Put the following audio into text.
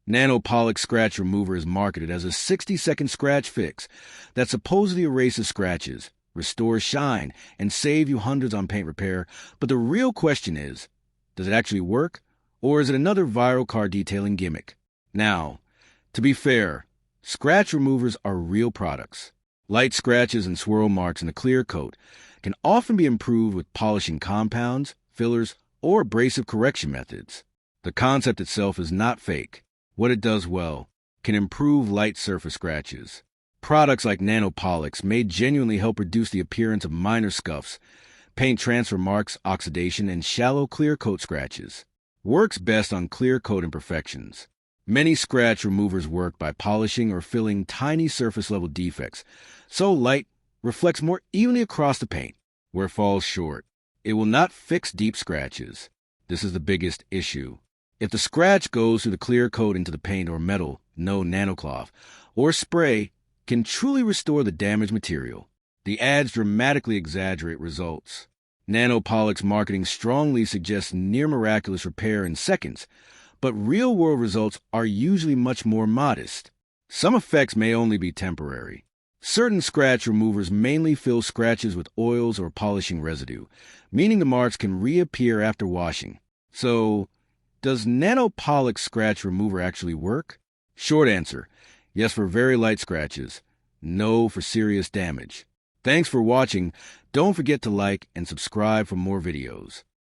NanoPolix Scratch Remover is marketed as a 60-second scratch fix that supposedly erases scratches, restores shine, and save you hundreds on paint repair. But the real question is, does it actually work, or is it another viral car detailing gimmick? Now, to be fair, scratch removers are real products. Light scratches and swirl marks in the clear coat can often be improved with polishing compounds, fillers, or abrasive correction methods. The concept itself is not fake. What it does well can improve light surface scratches. Products like NanoPolix may genuinely help reduce the appearance of minor scuffs, paint transfer marks, oxidation, and shallow clear coat scratches. Works best on clear coat imperfections. Many scratch removers work by polishing or filling tiny surface-level defects, so light reflects more evenly across the paint. Where it falls short, it will not fix deep scratches. This is the biggest issue. If the scratch goes through the clear coat into the paint or metal, no nanocloth or spray can truly restore the damaged material. The ads dramatically exaggerate results. NanoPolix marketing strongly suggests near-miraculous repair in seconds, but real-world results are usually much more modest. Some effects may only be temporary. Certain scratch removers mainly fill scratches with oils or polishing residue, meaning the marks can reappear after washing. So, does NanoPolix Scratch Remover actually work? Short answer, yes for very light scratches, no for serious damage. Thanks for watching. Don't forget to like and subscribe for more videos.